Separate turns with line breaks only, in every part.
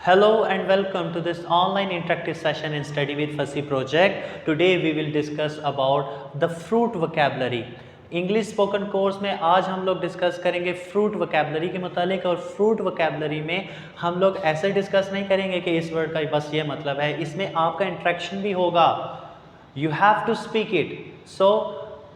Hello and welcome to this online interactive session in Study with Fussy project. Today we will discuss about the fruit vocabulary. English spoken course में आज हम लोग discuss करेंगे fruit vocabulary के मुतालिक। और fruit vocabulary में हम लोग ऐसे डिस्कस नहीं करेंगे कि इस वर्ड का बस ये मतलब है, इसमें आपका इंट्रैक्शन भी होगा. You have to speak it. So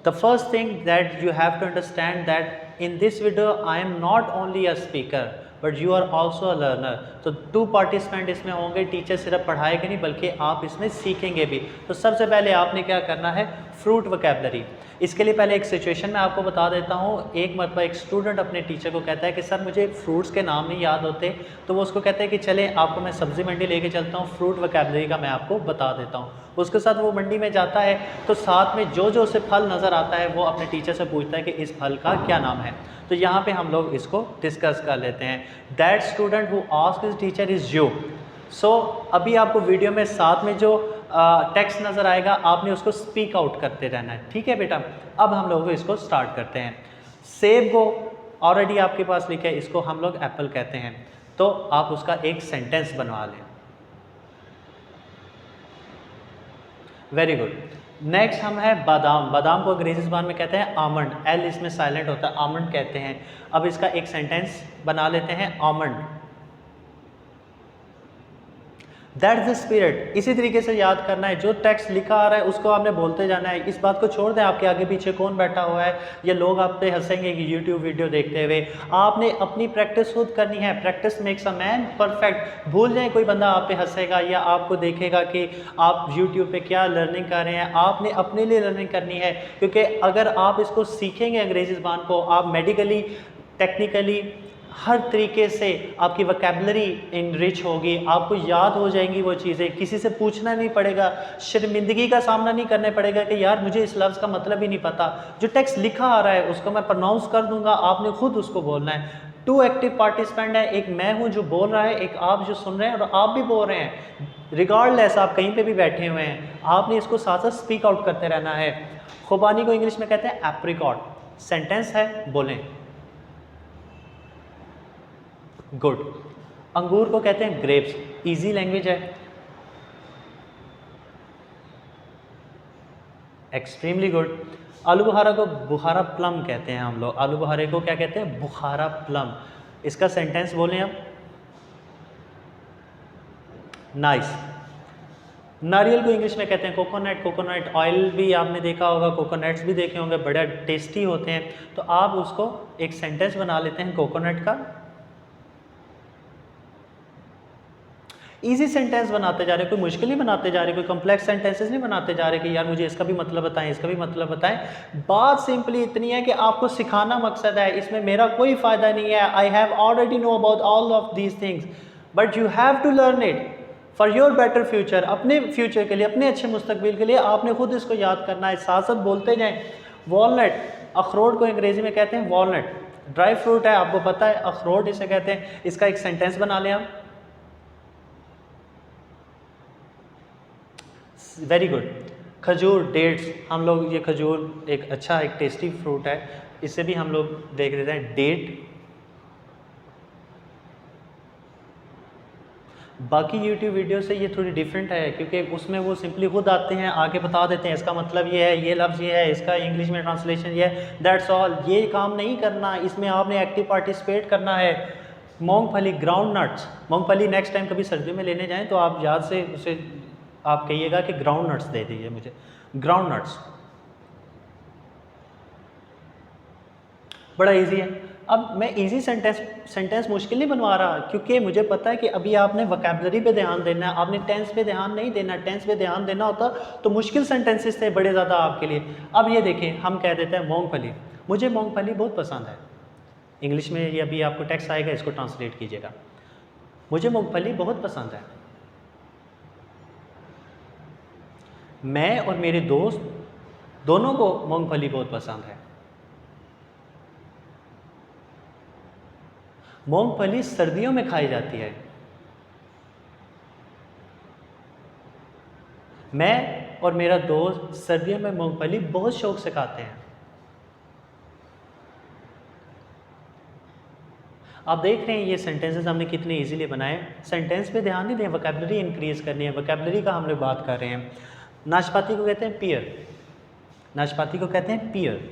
the first thing that you have to understand that in this video I am not only a speaker but you are also a learner. तो 2 participant इसमें होंगे. Teacher सिर्फ पढ़ाएगा नहीं बल्कि आप इसमें सीखेंगे भी. तो सबसे पहले आपने क्या करना है, फ्रूट वोकेबलरी. इसके लिए पहले एक सिचुएशन मैं आपको बता देता हूँ. एक मरतबा एक स्टूडेंट अपने टीचर को कहता है कि सर मुझे फ्रूट्स के नाम नहीं याद होते. तो वो उसको कहते हैं कि चले आपको मैं सब्ज़ी मंडी लेके चलता हूँ, फ्रूट वोकेबलरी का मैं आपको बता देता हूँ. उसके साथ वो मंडी में जाता है तो साथ में जो उसे फल नज़र आता है वो अपने टीचर से पूछता है कि इस फल का क्या नाम है. तो यहाँ पे हम लोग इसको डिस्कस कर लेते हैं. That student who asked his teacher is you. So अभी आपको वीडियो में साथ में जो टेक्स्ट नज़र आएगा आपने उसको स्पीक आउट करते रहना है. ठीक है बेटा. अब हम लोग इसको स्टार्ट करते हैं. सेब को ऑलरेडी आपके पास लिखा है, इसको हम लोग एप्पल कहते हैं. तो आप उसका एक सेंटेंस बनवा लें. Very good. नेक्स्ट हम है बादाम. बादाम को अंग्रेजी ज़बान में कहते हैं आमंड. एल इसमें साइलेंट होता है, आमंड कहते हैं. अब इसका एक सेंटेंस बना लेते हैं, आमंड. That the spirit. इसी तरीके से याद करना है, जो टेक्स्ट लिखा आ रहा है उसको आपने बोलते जाना है. इस बात को छोड़ दें आपके आगे पीछे कौन बैठा हुआ है, या लोग आप पे हंसेंगे कि यूट्यूब वीडियो देखते हुए. आपने अपनी प्रैक्टिस खुद करनी है. Practice makes a man perfect. भूल जाएं कोई बंदा आप पे हंसेगा या आपको देखेगा कि आप यूट्यूब पे क्या लर्निंग कर रहे हैं. आपने अपने लिए लर्निंग करनी है, क्योंकि अगर आप इसको सीखेंगे अंग्रेजी ज़बान को, आप मेडिकली टेक्निकली हर तरीके से आपकी वोकेबलरी इनरिच होगी, आपको याद हो जाएंगी वो चीज़ें. किसी से पूछना नहीं पड़ेगा, शर्मिंदगी का सामना नहीं करना पड़ेगा कि यार मुझे इस लफ्ज़ का मतलब ही नहीं पता. जो टेक्स्ट लिखा आ रहा है उसको मैं प्रोनाउंस कर दूंगा, आपने खुद उसको बोलना है. 2 एक्टिव पार्टिसिपेंट है, एक मैं हूँ जो बोल रहा है, एक आप जो सुन रहे हैं और आप भी बोल रहे हैं. रिगार्डलेस आप कहीं पर भी बैठे हुए हैं, आपने इसको साथ साथ स्पीक आउट करते रहना है. खुबानी को इंग्लिश में कहते हैं एप्रिकॉट. सेंटेंस है, बोलें. गुड. अंगूर को कहते हैं ग्रेप्स. इजी लैंग्वेज है. Extremely good. आलू बुखारा को बुखारा प्लम कहते हैं हम लोग. आलू बुखारे को क्या कहते हैं, बुखारा प्लम. इसका सेंटेंस बोलें आप. नाइस. नारियल को इंग्लिश में कहते हैं कोकोनट. कोकोनट ऑयल भी आपने देखा होगा, कोकोनट्स भी देखे होंगे, बड़ा टेस्टी होते हैं. तो आप उसको एक सेंटेंस बना लेते हैं कोकोनट का. इजी सेंटेंस बनाते जा रहे, कोई मुश्किल नहीं बनाते जा रहे, कोई कॉम्प्लेक्स सेंटेंसेस नहीं बनाते जा रहे कि यार मुझे इसका भी मतलब बताएं, इसका भी मतलब बताएं. बात सिंपली इतनी है कि आपको सिखाना मकसद है, इसमें मेरा कोई फ़ायदा नहीं है. I have already know about all of these things but you have to learn it for your better future. अपने फ्यूचर के लिए, अपने अच्छे मुस्तकबिल के लिए आपने खुद इसको याद करना है. साथ साथ बोलते जाएँ. वॉलनट, अखरोट को अंग्रेज़ी में कहते हैं वॉलनट. ड्राई फ्रूट है, आपको पता है, अखरोट इसे कहते हैं. इसका एक सेंटेंस बना लें आप. Very good. खजूर, डेट्स. हम लोग ये खजूर एक अच्छा एक टेस्टी फ्रूट है, इसे भी हम लोग देख लेते हैं, डेट. बाकी यूट्यूब वीडियो से ये थोड़ी डिफरेंट है क्योंकि उसमें वो सिंपली खुद आते हैं, आके बता देते हैं इसका मतलब ये है, ये लफ्ज़ ये है, इसका इंग्लिश में ट्रांसलेशन ये है. That's all. ये काम नहीं करना, इसमें आपने एक्टिव पार्टिसिपेट करना है. मूंगफली, ग्राउंड नट्स. मूंगफली नेक्स्ट टाइम कभी सर्दियों में लेने जाएँ तो आप याद से उसे आप कहिएगा कि ग्राउंड नट्स दे दीजिए मुझे. ग्राउंड नट्स बड़ा इजी है. अब मैं इजी सेंटेंस मुश्किल नहीं बनवा रहा, क्योंकि मुझे पता है कि अभी आपने वोकेबलरी पे ध्यान देना है, आपने टेंस पे ध्यान नहीं देना. टेंस पे ध्यान देना होता तो मुश्किल सेंटेंसेस थे बड़े ज़्यादा आपके लिए. अब ये देखें, हम कह देते हैं मूंगफली. मुझे मूंगफली बहुत पसंद है. इंग्लिश में ये अभी आपको टेक्स्ट आएगा, इसको ट्रांसलेट कीजिएगा. मुझे मूंगफली बहुत पसंद है. मैं और मेरे दोस्त दोनों को मूंगफली बहुत पसंद है. मूंगफली सर्दियों में खाई जाती है. मैं और मेरा दोस्त सर्दियों में मूंगफली बहुत शौक से खाते हैं. आप देख रहे हैं ये सेंटेंसेस हमने कितने इजीली बनाए। सेंटेंस पे ध्यान नहीं दें, वोकैबुलरी इंक्रीज करनी है, वोकैबुलरी का हम लोग बात कर रहे हैं। नाशपाती को कहते हैं पियर, नाशपाती को कहते हैं पियर।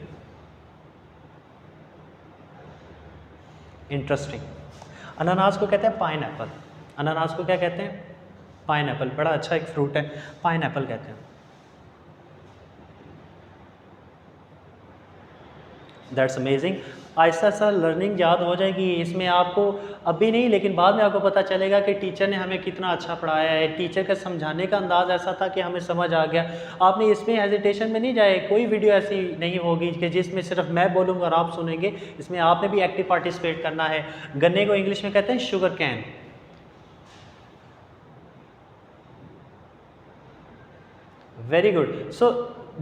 इंटरेस्टिंग। अनानास को कहते हैं पाइनएप्पल, अनानास को क्या कहते हैं? पाइनएप्पल। बड़ा अच्छा एक फ्रूट है, पाइनएप्पल कहते हैं। That's amazing. Aahista Aahista learning याद हो जाएगी। इसमें आपको अभी नहीं लेकिन बाद में आपको पता चलेगा कि टीचर ने हमें कितना अच्छा पढ़ाया है, टीचर का समझाने का अंदाज़ ऐसा था कि हमें समझ आ गया। आपने इसमें हेजिटेशन में नहीं जाए, कोई वीडियो ऐसी नहीं होगी कि जिसमें सिर्फ मैं बोलूँगा और आप सुनेंगे। इसमें आपने भी एक्टिव पार्टिसिपेट करना है। गन्ने को इंग्लिश में कहते हैं sugar cane. Very good. So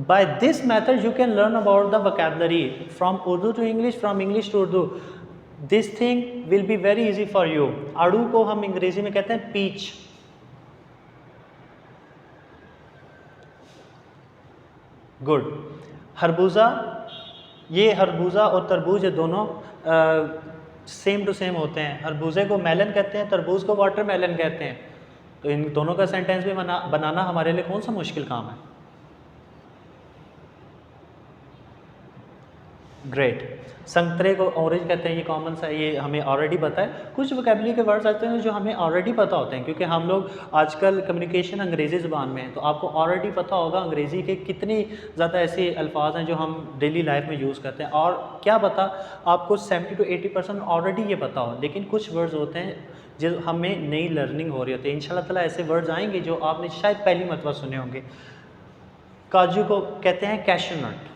by this method you can learn about the vocabulary from Urdu to English, from English to Urdu. This thing will be very easy for you. आड़ू को हम अंग्रेजी में कहते हैं पीच। गुड। खरबूजा, ये खरबूजा और तरबूज ये दोनों सेम टू सेम होते हैं। खरबूजे को मेलन कहते हैं, तरबूज को वाटरमेलन कहते हैं। तो इन दोनों का सेंटेंस भी बनाना हमारे लिए कौन सा मुश्किल काम है? ग्रेट। संतरे को ऑरेंज कहते हैं, ये कॉमन सा, ये हमें ऑलरेडी पता है। कुछ वोकैबुलरी के वर्ड्स आते हैं जो हमें ऑलरेडी पता होते हैं, क्योंकि हम लोग आजकल कम्युनिकेशन अंग्रेज़ी ज़ुबान में है, तो आपको ऑलरेडी पता होगा अंग्रेज़ी के कितनी ज़्यादा ऐसे अल्फाज हैं जो हम डेली लाइफ में यूज़ करते हैं। और क्या पता आपको 70 to 80% ऑलरेडी ये पता हो, लेकिन कुछ वर्ड्स होते हैं जो हमें नई लर्निंग हो रही होती है। इंशाल्लाह ताला ऐसे वर्ड्स आएंगे जो आपने शायद पहली मरतबा सुने होंगे। काजू को कहते हैं कैशू नट,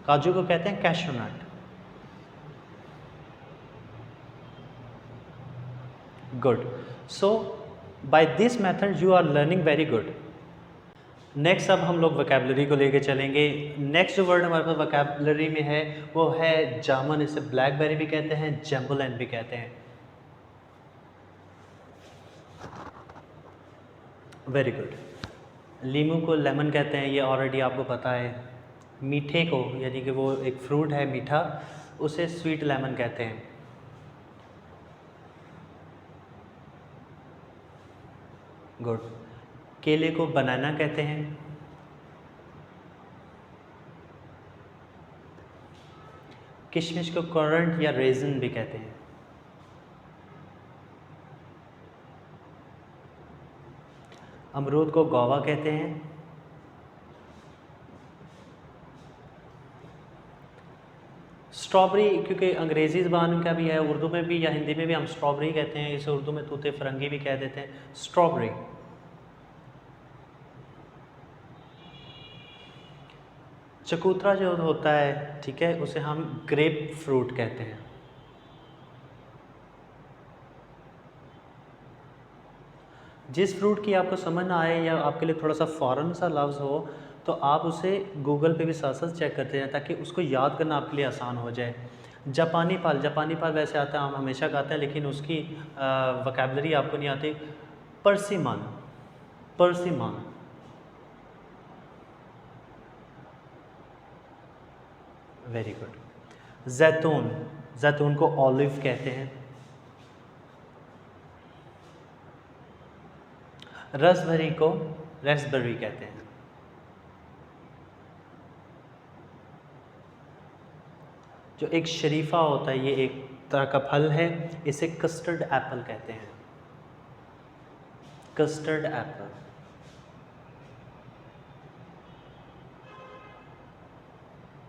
काजू को कहते हैं cashew nut. Good. So by this method you are learning very good. Next अब हम लोग वोकैबुलरी को लेके चलेंगे। नेक्स्ट जो वर्ड हमारे पास वोकैबुलरी में है वो है जामुन। इसे ब्लैकबेरी भी कहते हैं, जम्बुलैंड भी कहते हैं। Very good. लीमू को लेमन कहते हैं, ये ऑलरेडी आपको पता है। मीठे को, यानी कि वो एक फ्रूट है मीठा, उसे स्वीट लेमन कहते हैं। गुड। केले को बनाना कहते हैं। किशमिश को करंट या रेजिन भी कहते हैं। अमरूद को गौवा कहते हैं। स्ट्रॉबेरी, क्योंकि अंग्रेज़ी ज़बान का भी है, उर्दू में भी या हिंदी में भी हम स्ट्रॉबेरी कहते हैं। इसे उर्दू में तूते फरंगी भी कह देते हैं, स्ट्रॉबेरी। चकोतरा जो होता है, ठीक है, उसे हम ग्रेप फ्रूट कहते हैं। जिस फ्रूट की आपको समझ ना आए या आपके लिए थोड़ा सा फ़ॉरेन सा लफ्ज़ हो तो आप उसे गूगल पे भी साथ साथ चेक करते हैं ताकि उसको याद करना आपके लिए आसान हो जाए। जापानी फल, जापानी फल वैसे आता है, हम हमेशा खाते हैं, लेकिन उसकी वोकैबुलरी आपको नहीं आती। Persimmon, persimmon. Very good. जैतून, जैतून को ऑलिव कहते हैं। रसभरी को रेस्पबेरी कहते हैं। जो एक शरीफा होता है, ये एक तरह का फल है, इसे कस्टर्ड एप्पल कहते हैं। Custard Apple.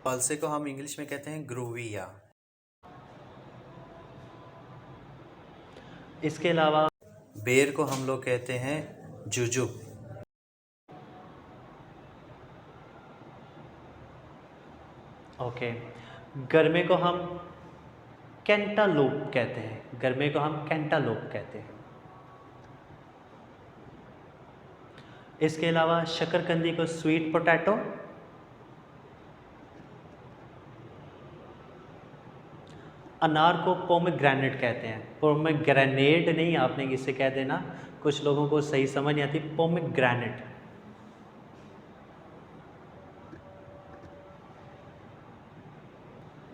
फलसे को हम इंग्लिश में कहते हैं ग्रोविया। इसके अलावा बेर को हम लोग कहते हैं जुजुब। ओके। गरमे को हम कैंटालूप कहते हैं, गरमे को हम कैंटालूप कहते हैं। इसके अलावा शकरकंदी को स्वीट पोटैटो, अनार को पोमेग्रेनेट कहते हैं। पोमेग्रेनेट नहीं, आपने इसे कह देना, कुछ लोगों को सही समझ नहीं आती। पोमेग्रेनेट।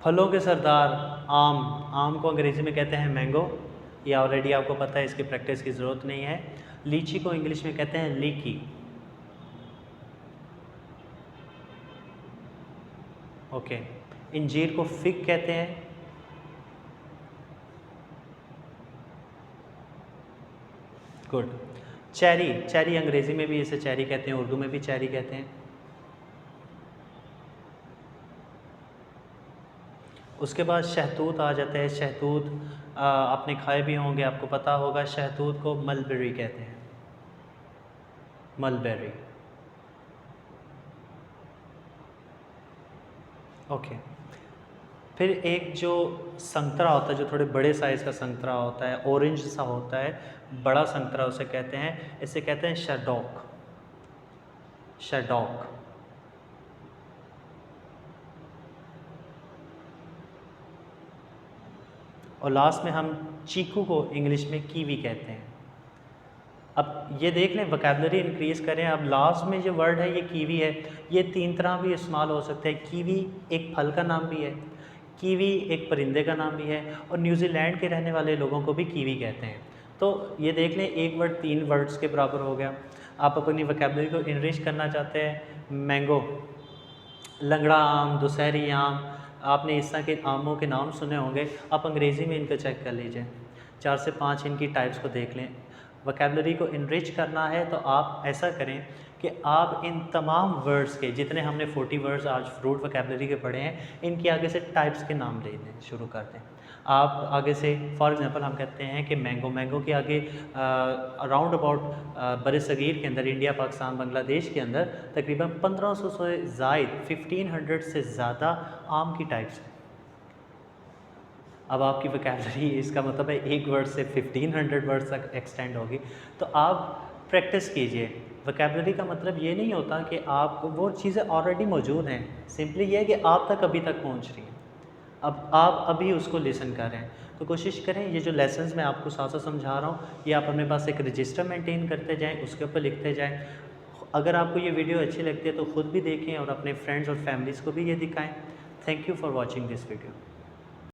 फलों के सरदार आम, आम को अंग्रेज़ी में कहते हैं मैंगो, ये ऑलरेडी आपको पता है, इसकी प्रैक्टिस की ज़रूरत नहीं है। लीची को इंग्लिश में कहते हैं लीकी। ओके, इंजीर को फिग कहते हैं। गुड। चेरी, चेरी अंग्रेज़ी में भी इसे चेरी कहते हैं, उर्दू में भी चेरी कहते हैं। उसके बाद शहतूत आ जाता है। शहतूत आपने खाए भी होंगे, आपको पता होगा, शहतूत को मलबेरी कहते हैं, मलबेरी। ओके, फिर एक जो संतरा होता है, जो थोड़े बड़े साइज़ का संतरा होता है, ऑरेंज सा होता है, बड़ा संतरा उसे कहते हैं, इसे कहते हैं शैडॉक, शैडॉक। और लास्ट में हम चीकू को इंग्लिश में कीवी कहते हैं। अब ये देख लें, वोकैबुलरी इंक्रीज़ करें। अब लास्ट में जो वर्ड है ये कीवी है, ये 3 तरह भी इस्तेमाल हो सकते हैं। कीवी एक फल का नाम भी है, कीवी एक परिंदे का नाम भी है, और न्यूजीलैंड के रहने वाले लोगों को भी कीवी कहते हैं। तो ये देख लें, एक वर्ड 3 वर्ड्स के बराबर हो गया। आप अपनी वोकैबुलरी को इनरिच करना चाहते हैं, मैंगो, लंगड़ा आम, दुशहरी आम, आपने इस तरह के आमों के नाम सुने होंगे, आप अंग्रेज़ी में इनको चेक कर लीजिए, 4 से 5 इनकी टाइप्स को देख लें। वोकैबुलरी को इनरिच करना है तो आप ऐसा करें कि आप इन तमाम वर्ड्स के, जितने हमने 40 वर्ड्स आज फ्रूट वोकैबुलरी के पढ़े हैं, इनकी आगे से टाइप्स के नाम लेने शुरू कर दें। आप आगे से फॉर एग्ज़ाम्पल हम कहते हैं कि मैंगो, मैंगो के आगे अराउंड अबाउट बरसगीर के अंदर, इंडिया, पाकिस्तान, बांग्लादेश के अंदर तकरीबन 1500 से ज़ायद 1500 से ज़्यादा आम की टाइप्स हैं। अब आपकी वोकैबुलरी, इसका मतलब है एक वर्ड से 1500 वर्ड्स तक एक्सटेंड होगी। तो आप प्रैक्टिस कीजिए। वोकैबुलरी का मतलब ये नहीं होता कि आप वो चीज़ें ऑलरेडी मौजूद हैं, सिंपली ये है कि आप तक अभी तक पहुंच रही हैं, अब आप अभी उसको लिसन कर रहे हैं। तो कोशिश करें, ये जो लेसन्स मैं आपको साथ साथ समझा रहा हूँ, ये आप अपने पास एक रजिस्टर मेंटेन करते जाएँ, उसके ऊपर लिखते जाएँ। अगर आपको ये वीडियो अच्छी लगती है तो ख़ुद भी देखें और अपने फ्रेंड्स और फैमिलीज़ को भी ये दिखाएँ। Thank you for watching this video.